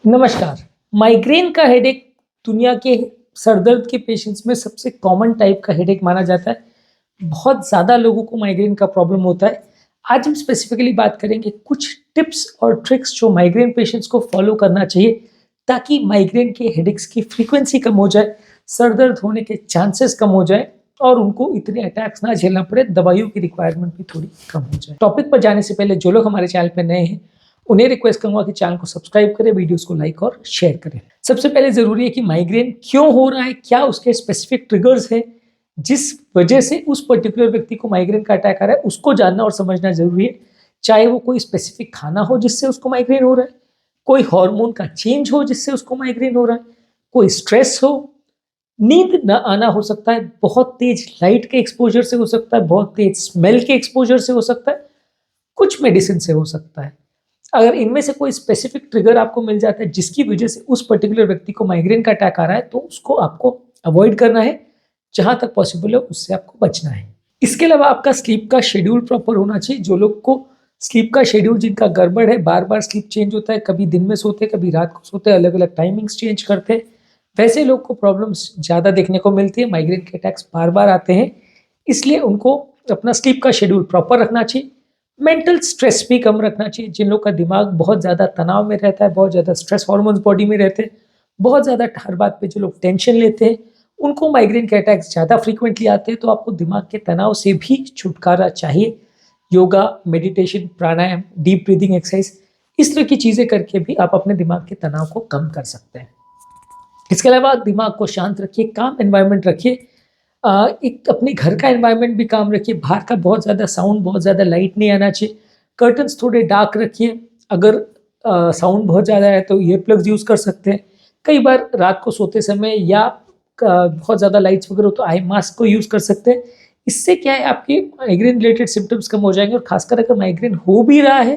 नमस्कार। माइग्रेन का हेडेक दुनिया के सर दर्द के पेशेंट्स में सबसे कॉमन टाइप का हेडेक माना जाता है। बहुत ज़्यादा लोगों को माइग्रेन का प्रॉब्लम होता है। आज हम स्पेसिफिकली बात करेंगे कुछ टिप्स और ट्रिक्स जो माइग्रेन पेशेंट्स को फॉलो करना चाहिए ताकि माइग्रेन के हेडेक्स की फ्रीक्वेंसी कम हो जाए, सर दर्द होने के चांसेस कम हो जाए और उनको इतने अटैक्स ना झेलना पड़े, दवाइयों की रिक्वायरमेंट भी थोड़ी कम हो जाए। टॉपिक पर जाने से पहले जो लोग हमारे चैनल पे नए हैं उन्हें रिक्वेस्ट करूंगा कि चैनल को सब्सक्राइब करें, वीडियोस को लाइक और शेयर करें। सबसे पहले ज़रूरी है कि माइग्रेन क्यों हो रहा है, क्या उसके स्पेसिफिक ट्रिगर्स हैं, जिस वजह से उस पर्टिकुलर व्यक्ति को माइग्रेन का अटैक आ रहा है, उसको जानना और समझना ज़रूरी है। चाहे वो कोई स्पेसिफिक खाना हो जिससे उसको माइग्रेन हो रहा है, कोई हार्मोन का चेंज हो जिससे उसको माइग्रेन हो रहा है, कोई स्ट्रेस हो, नींद न आना हो सकता है, बहुत तेज लाइट के एक्सपोजर से हो सकता है, बहुत तेज स्मेल के एक्सपोजर से हो सकता है, कुछ मेडिसिन से हो सकता है। अगर इनमें से कोई स्पेसिफिक ट्रिगर आपको मिल जाता है जिसकी वजह से उस पर्टिकुलर व्यक्ति को माइग्रेन का अटैक आ रहा है, तो उसको आपको अवॉइड करना है। जहां तक पॉसिबल है उससे आपको बचना है। इसके अलावा आपका स्लीप का शेड्यूल प्रॉपर होना चाहिए। जो लोग को स्लीप का शेड्यूल जिनका गड़बड़ है, बार बार स्लीप चेंज होता है, कभी दिन में सोते हैं कभी रात को सोते हैं, अलग अलग टाइमिंग्स चेंज करते हैं, वैसे लोग को प्रॉब्लम्स ज़्यादा देखने को मिलती है। माइग्रेन के अटैक्स बार बार आते हैं, इसलिए उनको अपना स्लीप का शेड्यूल प्रॉपर रखना चाहिए। मेंटल स्ट्रेस भी कम रखना चाहिए। जिन लोग का दिमाग बहुत ज़्यादा तनाव में रहता है, बहुत ज़्यादा स्ट्रेस हार्मोन्स बॉडी में रहते हैं, बहुत ज़्यादा हर बात पे जो लोग टेंशन लेते हैं, उनको माइग्रेन के अटैक्स ज़्यादा फ्रीक्वेंटली आते हैं। तो आपको दिमाग के तनाव से भी छुटकारा चाहिए। योगा, मेडिटेशन, प्राणायाम, डीप ब्रीदिंग एक्सरसाइज, इस तरह की चीज़ें करके भी आप अपने दिमाग के तनाव को कम कर सकते हैं। इसके अलावा दिमाग को शांत रखिए, काम एनवायरनमेंट रखिए। एक अपने घर का एनवायरनमेंट भी काम रखिए। बाहर का बहुत ज़्यादा साउंड, बहुत ज़्यादा लाइट नहीं आना चाहिए। कर्टन्स थोड़े डार्क रखिए। अगर साउंड बहुत ज़्यादा है तो ईयर प्लग्स यूज़ कर सकते हैं। कई बार रात को सोते समय या बहुत ज़्यादा लाइट्स वगैरह हो तो आई मास्क को यूज़ कर सकते हैं। इससे क्या है, आपके माइग्रेन रिलेटेड सिम्टम्स कम हो जाएंगे। और खासकर अगर माइग्रेन हो भी रहा है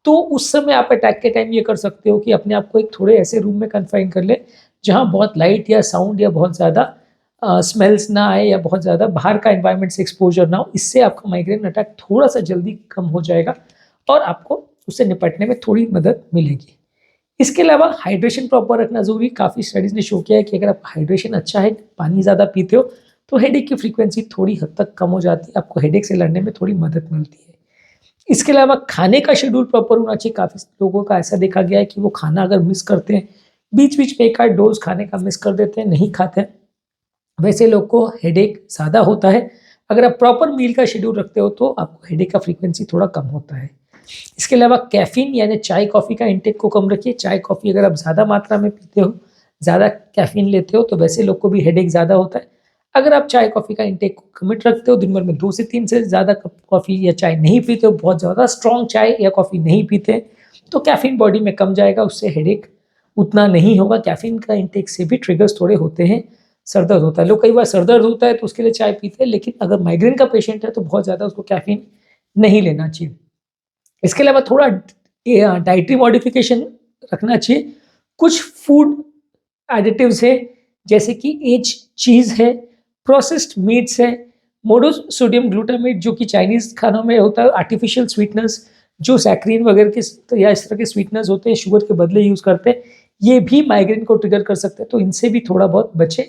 तो उस समय आप अटैक के टाइम ये कर सकते हो कि अपने आप को एक थोड़े ऐसे रूम में कन्फाइन कर ले जहाँ बहुत लाइट या साउंड या बहुत ज़्यादा स्मेल्स ना आए या बहुत ज़्यादा बाहर का एनवायरनमेंट से एक्सपोजर ना हो। इससे आपका माइग्रेन अटैक थोड़ा सा जल्दी कम हो जाएगा और आपको उससे निपटने में थोड़ी मदद मिलेगी। इसके अलावा हाइड्रेशन प्रॉपर रखना ज़रूरी। काफ़ी स्टडीज़ ने शो किया है कि अगर आप हाइड्रेशन अच्छा है, पानी ज़्यादा पीते हो, तो हेडेक की फ्रीक्वेंसी थोड़ी हद तक कम हो जाती है। आपको हेडेक से लड़ने में थोड़ी मदद मिलती है। इसके अलावा खाने का शेड्यूल प्रॉपर होना चाहिए। काफ़ी लोगों का ऐसा देखा गया है कि वो खाना अगर मिस करते हैं, बीच-बीच में एक आध डोज़ खाने का मिस कर देते हैं, नहीं खाते हैं, वैसे लोग को हेडेक ज़्यादा होता है। अगर आप प्रॉपर मील का शेड्यूल रखते हो तो आपको हेडेक का फ्रीक्वेंसी थोड़ा कम होता है। इसके अलावा कैफ़ीन यानी चाय कॉफ़ी का इंटेक को कम रखिए। चाय कॉफ़ी अगर आप ज़्यादा मात्रा में पीते हो, ज़्यादा कैफ़ीन लेते हो, तो वैसे लोग को भी हेडेक ज़्यादा होता है। अगर आप चाय कॉफ़ी का इंटेक को लिमिट रखते हो, दिन भर में 2 से 3 से ज़्यादा कप कॉफ़ी या चाय नहीं पीते हो, बहुत ज़्यादा स्ट्रॉन्ग चाय या कॉफ़ी नहीं पीते, तो कैफ़ीन बॉडी में कम जाएगा, उससे हेडेक उतना नहीं होगा। कैफ़ीन का इंटेक से भी ट्रिगर्स थोड़े होते हैं, सर दर्द होता है। लोग कई बार सर दर्द होता है तो उसके लिए चाय पीते हैं, लेकिन अगर माइग्रेन का पेशेंट है तो बहुत ज़्यादा उसको कैफ़ीन नहीं लेना चाहिए। इसके अलावा थोड़ा डाइटरी मॉडिफिकेशन रखना चाहिए। कुछ फूड एडिटिव्स है जैसे कि एज चीज़ है, प्रोसेस्ड मीट्स है, मोनोसोडियम ग्लूटामेट जो कि चाइनीज़ खानों में होता है, आर्टिफिशियल स्वीटनर्स जो सैक्रिन वगैरह के या इस तरह के स्वीटनर्स होते हैं, शुगर के बदले यूज़ करते हैं, ये भी माइग्रेन को ट्रिगर कर सकते हैं, तो इनसे भी थोड़ा बहुत बचें।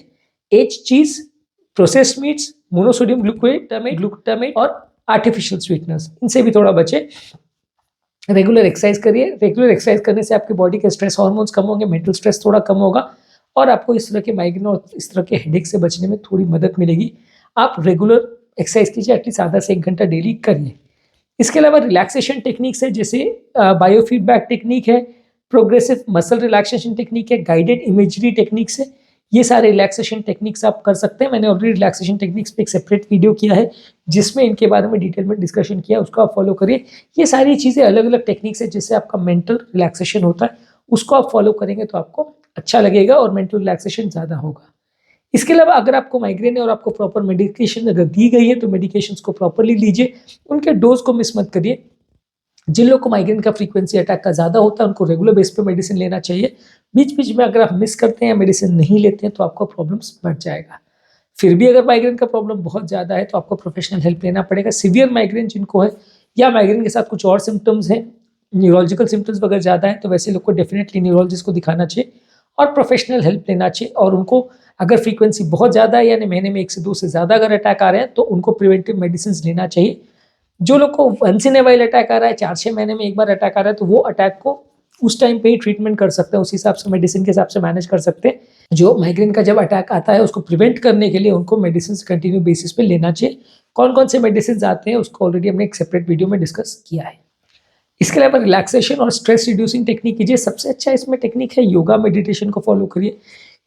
एज चीज़, प्रोसेस्ड मीट्स, मोनोसोडियम ग्लूटामेट और आर्टिफिशियल स्वीटनर्स, इनसे भी थोड़ा बचें। रेगुलर एक्सरसाइज करिए। रेगुलर एक्सरसाइज करने से आपकी बॉडी के स्ट्रेस हार्मोन्स कम होंगे, मेंटल स्ट्रेस थोड़ा कम होगा और आपको इस तरह के माइग्रेन और इस तरह के हेडेक से बचने में थोड़ी मदद मिलेगी। आप रेगुलर एक्सरसाइज कीजिए, एटलीस्ट आधा से 1 घंटा डेली करिए। इसके अलावा रिलैक्सेशन टेक्निक्स है जैसे बायोफीडबैक टेक्निक है, प्रोग्रेसिव मसल रिलैक्सेशन टेक्निक है, गाइडेड इमेजरी टेक्निक्स है। ये सारे रिलैक्सेशन टेक्निक्स आप कर सकते हैं। मैंने ऑलरेडी रिलैक्सेशन टेक्निक्स पे एक सेपरेट वीडियो किया है जिसमें इनके बारे में डिटेल में डिस्कशन किया, उसको आप फॉलो करिए। ये सारी चीज़ें अलग अलग टेक्निक्स है जिससे आपका मेंटल रिलैक्सेशन होता है, उसको आप फॉलो करेंगे तो आपको अच्छा लगेगा और मेंटल रिलैक्सेशन ज़्यादा होगा। इसके अलावा अगर आपको माइग्रेन है और आपको प्रॉपर मेडिकेशन अगर दी गई है तो मेडिकेशंस को प्रॉपरली लीजिए, उनके डोज को मिस मत करिए। जिन लोग को माइग्रेन का फ्रीक्वेंसी अटैक का ज़्यादा होता है उनको रेगुलर बेस पे मेडिसिन लेना चाहिए। बीच-बीच में अगर आप मिस करते हैं या मेडिसिन नहीं लेते हैं तो आपका प्रॉब्लम्स बढ़ जाएगा। फिर भी अगर माइग्रेन का प्रॉब्लम बहुत ज़्यादा है तो आपको प्रोफेशनल हेल्प लेना पड़ेगा। सीवियर माइग्रेन जिनको है या माइग्रेन के साथ कुछ और सिम्पटम्स हैं, न्यूरोलॉजिकल सिम्टम्स वगैरह ज़्यादा हैं तो वैसे लोग को डेफिनेटली न्यूरोलॉजिस्ट को दिखाना चाहिए और प्रोफेशनल हेल्प लेना चाहिए। और उनको अगर फ्रीक्वेंसी बहुत ज़्यादा है यानी महीने में 1 से 2 से ज़्यादा अगर अटैक आ रहे हैं तो उनको प्रिवेंटिव मेडिसिन लेना चाहिए। जो लोग को once in a while attack आ रहा है, 4-6 महीने में एक बार अटैक आ रहा है, तो वो अटैक को उस टाइम पे ही ट्रीटमेंट कर सकते हैं, उस हिसाब से मेडिसिन के हिसाब से मैनेज कर सकते हैं। जो माइग्रेन का जब अटैक आता है उसको प्रिवेंट करने के लिए उनको मेडिसिन कंटिन्यू बेसिस पे लेना चाहिए। कौन-कौन से मेडिसिन आते हैं उसको ऑलरेडी हमने एक सेपरेट वीडियो में डिस्कस किया है। इसके अलावा रिलैक्सेशन और स्ट्रेस रिड्यूसिंग टेक्निक कीजिए। सबसे अच्छा इसमें टेक्निक है योगा, मेडिटेशन को फॉलो करिए।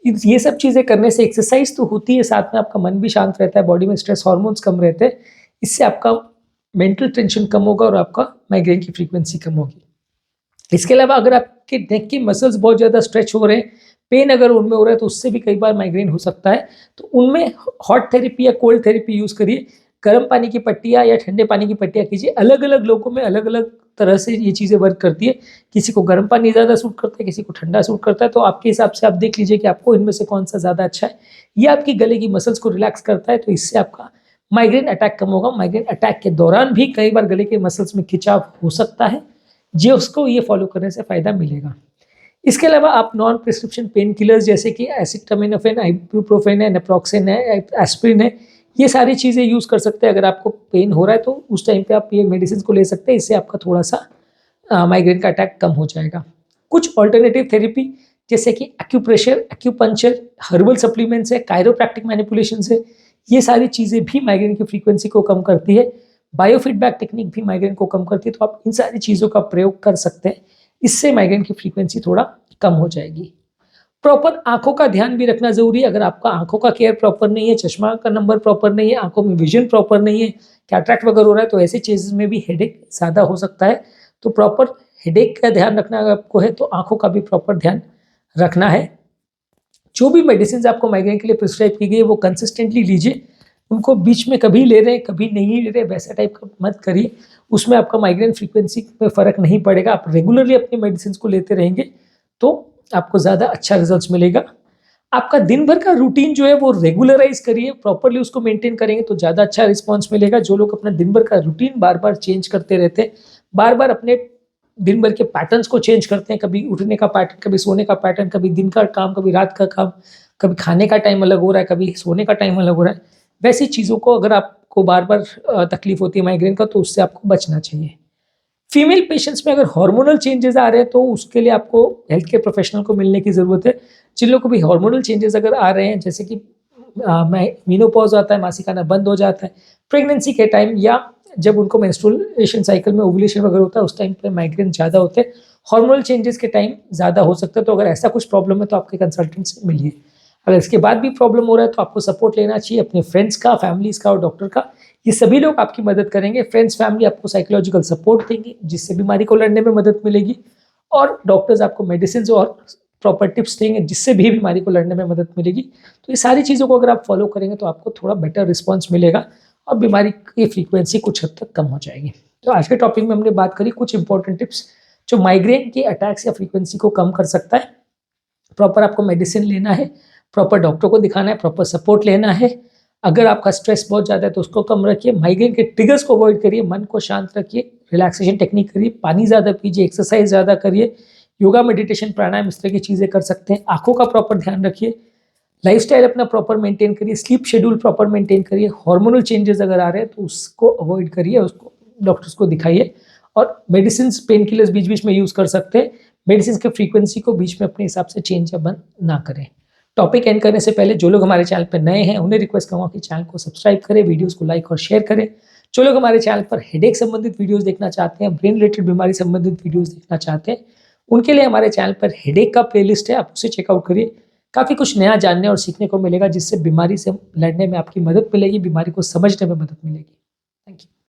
ये सब चीज़ें करने से एक्सरसाइज तो होती है, साथ में आपका मन भी शांत रहता है, बॉडी में स्ट्रेस हार्मोन्स कम रहते हैं। इससे आपका मेंटल टेंशन कम होगा और आपका माइग्रेन की फ्रीक्वेंसी कम होगी। इसके अलावा अगर आपके नेक की मसल्स बहुत ज़्यादा स्ट्रेच हो रहे हैं, पेन अगर उनमें हो रहा है तो उससे भी कई बार माइग्रेन हो सकता है। तो उनमें हॉट थेरेपी या कोल्ड थेरेपी यूज़ करिए। गर्म पानी की पट्टियाँ या ठंडे पानी की पट्टियाँ कीजिए। अलग-अलग लोगों में अलग-अलग तरह से ये चीज़ें वर्क करती है। किसी को गर्म पानी ज़्यादा सूट करता है, किसी को ठंडा सूट करता है, तो आपके हिसाब से आप देख लीजिए कि आपको इनमें से कौन-सा ज़्यादा अच्छा है। ये आपकी गले की मसल्स को रिलैक्स करता है तो इससे आपका माइग्रेन अटैक कम होगा। माइग्रेन अटैक के दौरान भी कई बार गले के मसल्स में खिंचाव हो सकता है, जो उसको ये फॉलो करने से फ़ायदा मिलेगा। इसके अलावा आप नॉन प्रिस्क्रिप्शन पेन किलर्स जैसे कि एसिटामिनोफेन, इबुप्रोफेन है, नेप्रोक्सेन है, एस्पिरिन है, ये सारी चीज़ें यूज़ कर सकते हैं। अगर आपको पेन हो रहा है तो उस टाइम पे आप ये मेडिसिन को ले सकते हैं। इससे आपका थोड़ा-सा माइग्रेन का अटैक कम हो जाएगा। कुछ अल्टरनेटिव थेरेपी जैसे कि एक्यूप्रेशर, एक्यूपंक्चर, हर्बल सप्लीमेंट्स है, कायरोप्रैक्टिक मैनिपुलेशंस है, ये सारी चीज़ें भी माइग्रेन की फ्रीक्वेंसी को कम करती है। बायोफीडबैक टेक्निक भी माइग्रेन को कम करती है, तो आप इन सारी चीज़ों का प्रयोग कर सकते हैं। इससे माइग्रेन की फ्रीक्वेंसी थोड़ा कम हो जाएगी। प्रॉपर आँखों का ध्यान भी रखना ज़रूरी है। अगर आपका आँखों का केयर प्रॉपर नहीं है, चश्मा का नंबर प्रॉपर नहीं है, आँखों में विज़न प्रॉपर नहीं है, कैटरैक्ट वगैरह हो रहा है, तो ऐसे केसेस में भी हेडेक ज़्यादा हो सकता है। तो प्रॉपर हेडेक का ध्यान रखना अगर आपको है, तो आँखों का भी प्रॉपर ध्यान रखना है। जो भी मेडिसिन आपको माइग्रेन के लिए प्रिस्क्राइब की गई है, वो कंसिस्टेंटली लीजिए। उनको बीच में कभी ले रहे हैं, कभी नहीं ले रहे, वैसा टाइप का मत करिए। उसमें आपका माइग्रेन फ्रीक्वेंसी में फ़र्क नहीं पड़ेगा। आप रेगुलरली अपनी मेडिसिन को लेते रहेंगे, तो आपको ज़्यादा अच्छा रिजल्ट्स मिलेगा। आपका दिन भर का रूटीन जो है वो रेगुलराइज़ करिए, प्रॉपर्ली उसको मेंटेन करेंगे तो ज़्यादा अच्छा रिस्पॉन्स मिलेगा। जो लोग अपना दिन भर का रूटीन बार-बार चेंज करते रहते हैं, बार-बार अपने दिन भर के पैटर्न्स को चेंज करते हैं, कभी उठने का पैटर्न, कभी सोने का पैटर्न, कभी दिन का काम, कभी रात का काम, कभी खाने का टाइम अलग हो रहा है, कभी सोने का टाइम अलग हो रहा है। वैसी चीज़ों को अगर आपको बार-बार तकलीफ होती है माइग्रेन का, तो उससे आपको बचना चाहिए। फीमेल पेशेंट्स में अगर हार्मोनल चेंजेस आ रहे हैं तो उसके लिए आपको हेल्थ केयर प्रोफेशनल को मिलने की ज़रूरत है। जिन लोगों को भी हार्मोनल चेंजेस अगर आ रहे हैं, जैसे कि मेनोपॉज़ आता है, मासिक आना बंद हो जाता है, प्रेगनेंसी के टाइम या जब उनको मेंस्ट्रुएशन साइकिल में ओव्यूलेशन वगैरह होता है, उस टाइम पे माइग्रेन ज़्यादा होते हैं। हार्मोनल चेंजेस के टाइम ज़्यादा हो सकता है, तो अगर ऐसा कुछ प्रॉब्लम है तो आपके कंसल्टेंट से मिलिए। अगर इसके बाद भी प्रॉब्लम हो रहा है तो आपको सपोर्ट लेना चाहिए अपने फ्रेंड्स का, फैमिलीज़ का और डॉक्टर का। ये सभी लोग आपकी मदद करेंगे। फ्रेंड्स, फैमिली आपको साइकोलॉजिकल सपोर्ट देंगे, जिससे बीमारी को लड़ने में मदद मिलेगी, और डॉक्टर्स आपको मेडिसिन और प्रॉपर टिप्स देंगे, जिससे भी बीमारी को लड़ने में मदद मिलेगी। तो ये सारी चीज़ों को अगर आप फॉलो करेंगे तो आपको थोड़ा बेटर रिस्पॉन्स मिलेगा और बीमारी की फ्रीक्वेंसी कुछ हद तक कम हो जाएगी। तो आज के टॉपिक में हमने बात करी कुछ इंपॉर्टेंट टिप्स जो माइग्रेन के अटैक्स या फ्रीक्वेंसी को कम कर सकता है। प्रॉपर आपको मेडिसिन लेना है, प्रॉपर डॉक्टर को दिखाना है, प्रॉपर सपोर्ट लेना है। अगर आपका स्ट्रेस बहुत ज़्यादा है तो उसको कम रखिए, माइग्रेन के ट्रिगर्स को अवॉइड करिए, मन को शांत रखिए, रिलैक्सेशन टेक्निक करिए, पानी ज़्यादा पीजिए, एक्सरसाइज ज़्यादा करिए, योगा, मेडिटेशन, प्राणायाम, इस तरह की चीज़ें कर सकते हैं। आँखों का प्रॉपर ध्यान रखिए, लाइफस्टाइल अपना प्रॉपर मेंटेन करिए, स्लीप शेड्यूल प्रॉपर मेंटेन करिए। हार्मोनल चेंजेस अगर आ रहे हैं तो उसको अवॉइड करिए, उसको डॉक्टर्स को दिखाइए, और मेडिसिन, पेन किलर्स बीच-बीच में यूज़ कर सकते हैं। मेडिसिन के फ्रीक्वेंसी को बीच में अपने हिसाब से चेंज या बंद ना करें। टॉपिक एंड करने से पहले जो लोग हमारे चैनल पर नए हैं उन्हें रिक्वेस्ट करूँगा कि चैनल को सब्सक्राइब करें, वीडियोज़ को लाइक और शेयर करें। जो लोग हमारे चैनल पर हेडेक संबंधित वीडियोज़ देखना चाहते हैं, ब्रेन रिलेटेड बीमारी संबंधित वीडियोज़ देखना चाहते हैं, उनके लिए हमारे चैनल पर हेडेक का प्लेलिस्ट है, आप उसे चेकआउट करिए। काफ़ी कुछ नया जानने और सीखने को मिलेगा, जिससे बीमारी से लड़ने में आपकी मदद मिलेगी, बीमारी को समझने में मदद मिलेगी।